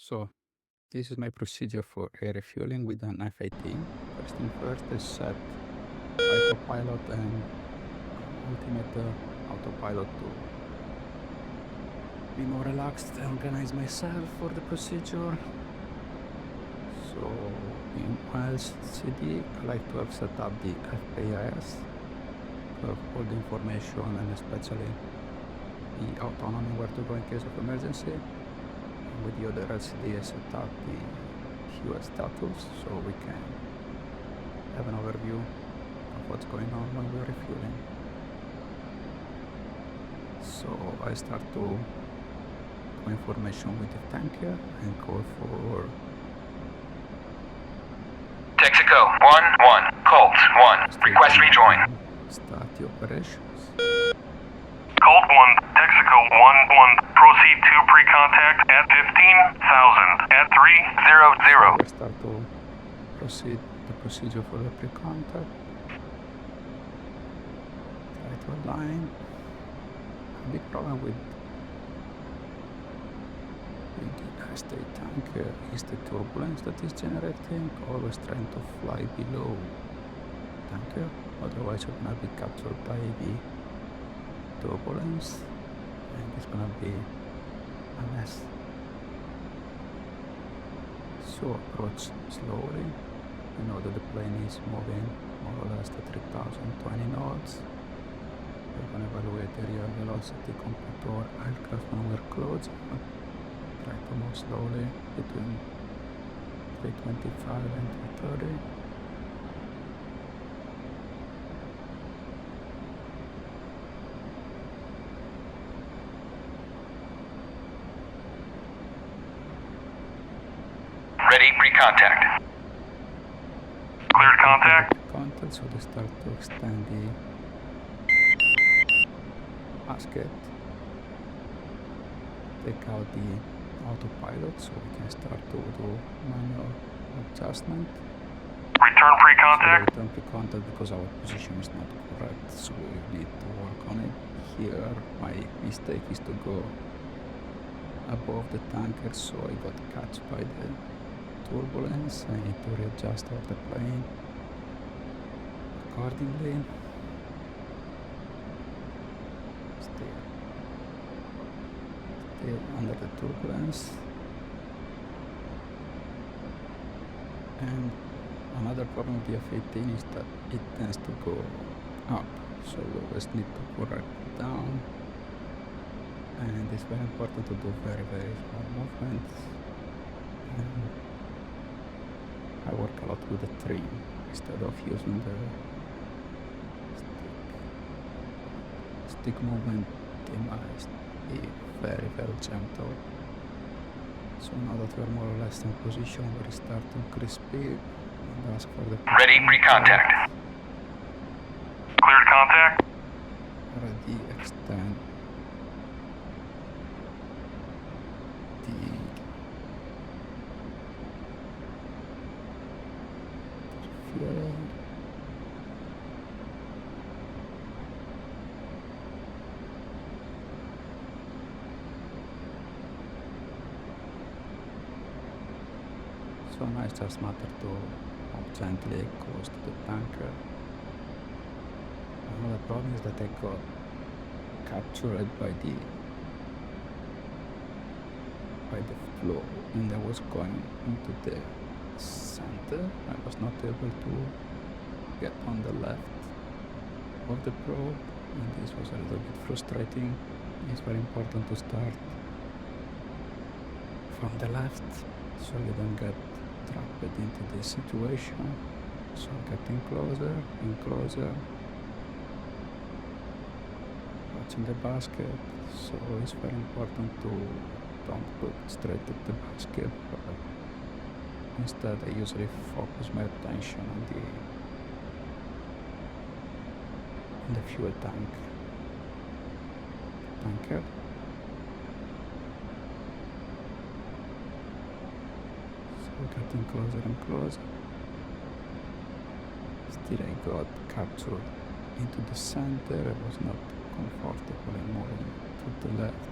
So this is my procedure for air refueling with an F-18. First thing first is set autopilot and ultimate autopilot to be more relaxed and organize myself for the procedure. So in LCD I like to have set up the FPIS for all the information and especially the autonomy where to go in case of emergency. With the other LCD I set up the fuel status so we can have an overview of what's going on when we're refueling. So I start to do information with the tanker and call for Texaco 1-1, Colt 1, request rejoin. Start the operations. Colt 1, Texaco 1-1, proceed to pre-contact at 15,000 at 300. So we start to proceed the procedure for the pre-contact. Try to align. A big problem with the state tanker is the turbulence that is generating. Always trying to fly below tanker, otherwise you're gonna be captured by the turbulence and it's gonna be a mess. So approach slowly. You know that the plane is moving more or less at 3020 knots. We're gonna evaluate the real velocity compared to our aircraft when we're close. Try to move slowly between 325 and 330. Ready, pre-contact. Cleared contact. Contact, so they start to extend the basket. Take out the autopilot so we can start to do manual adjustment. Return So pre-contact. return pre-contact because our position is not correct, so we need to work on it. Here my mistake is to go above the tanker, so I got catch by the turbulence. I need to readjust all the plane accordingly. Still under the turbulence. And another problem with the F-18 is that it tends to go up, so we always need to correct it down. And it's very important to do very small movements. And I work a lot with the trim instead of using the stick movement. They must be very gentle. So now that we're more or less in position, we start to increase speed and ask for the Ready, pre-contact. Cleared contact. Already extend the fuel. So now it's just matter to move gently close to the tanker. Another problem is that I got captured by the flow and I was going into the center. I was not able to get on the left of the probe and this was a little bit frustrating. It's very important to start from the left so you don't get trapped into this situation. So getting closer and closer, watching the basket. So it's very important to don't look straight at the basket, but instead I usually focus my attention on the fuel tanker. Getting closer and closer. Still I got captured into the center. I was not comfortable and moving to the left.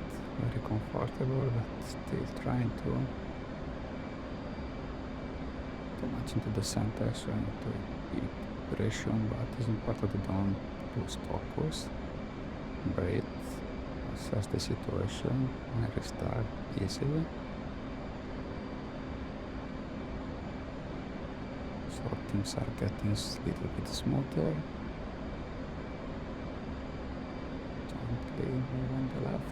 Very comfortable, but still trying to too much into the center, so I need to keep precision, but it's important to don't lose focus. Breathe, assess the situation, and restart easily. So things are getting a little bit smoother. Gently move on the left.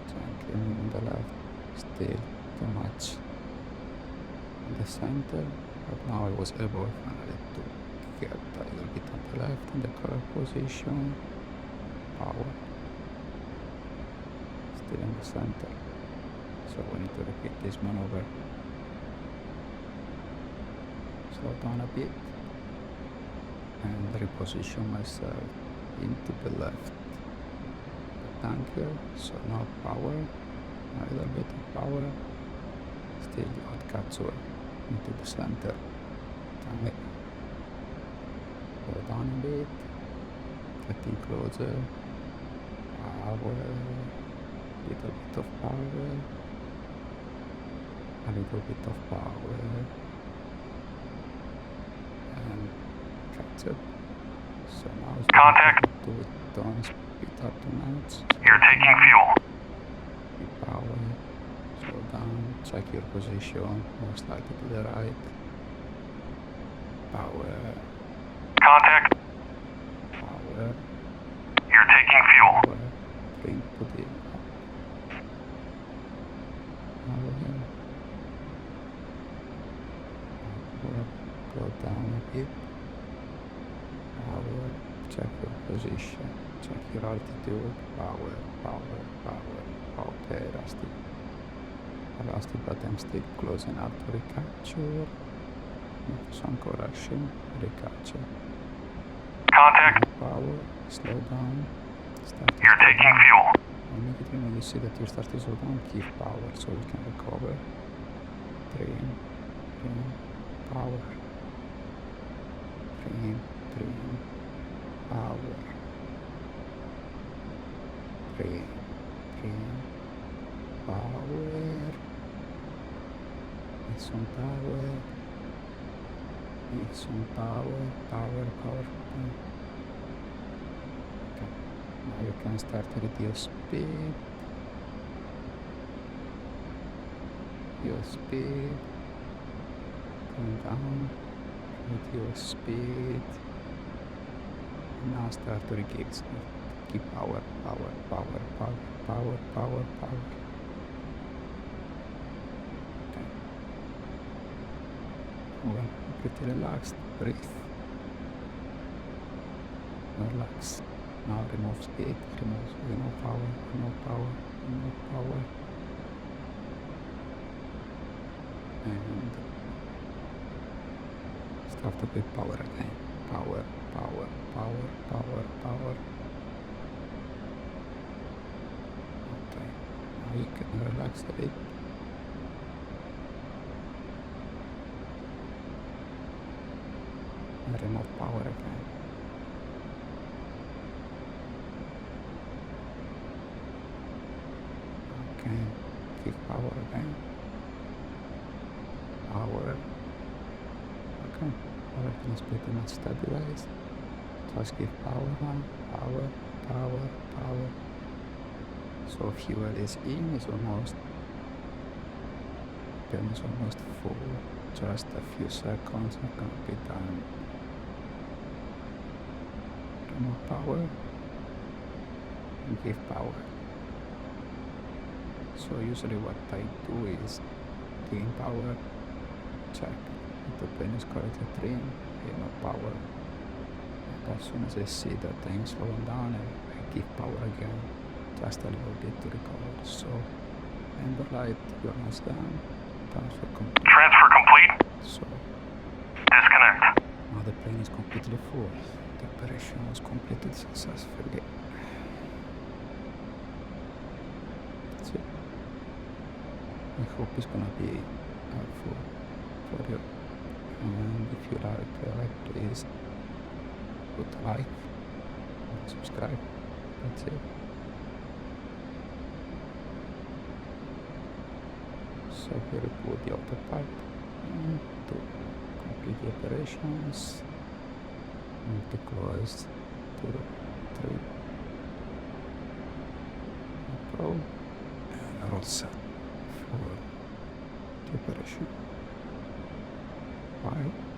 Gently move on the left. Still too much in the center, but now I was able finally to get a little bit on the left in the correct position. Power. Still in the center. So we need to repeat this maneuver. Slow down a bit and reposition myself into the left tanker, so now power, a little bit of power, still hot capture into the center, go down a bit, getting closer, power, little bit of power, a little bit of power, and catch up. So now it's Contact. do it, don't speed up too much. You're taking fuel. Keep power, slow down, check your position, more slightly to the right. Power, Contact. power, You're taking fuel. power, bring to the up. Power, power, go down a bit. Power, check your position, check your altitude, power, power, power, okay, Rusty. Rusty, but I'm still close enough to recapture. Make some correction, recapture. Contact. Power, slow down. Start to You're slow taking down. fuel. Immediately when you see that you start to slow down, keep power so you can recover. Train, power. Train, power. Train, power. Need some power. Need some power, power. Okay. Now you can start to reduce speed. Reduce speed. Going down. Reduce speed. Now start to regain speed. Keep power. Okay. Well, pretty relaxed. Breathe. Relax. Now remove speed. Remove power. And start to build power again. Power. Okay, now you can relax a bit. And remove power again. Okay, give power again. Power. Okay, everything is pretty much stabilized. Just give power now. Power. So fuel is in, is almost full. Just a few seconds are gonna be done. Remove power and give power. So usually what I do is gain power, check if the plane is correctly trimmed, remove power. As soon as I see that things slowing down, I give power again, just a little bit to recover. So, amber light, you're almost done. Transfer complete. Transfer complete. So, Disconnect. now the plane is completely full. The operation was completed successfully. That's it. I hope it's gonna be helpful for you. And if you like, please put a like and subscribe. That's it. So here we put the autopilot to complete the operations. Multi-closed 2, 3. Pro. And all set for the operation. 5.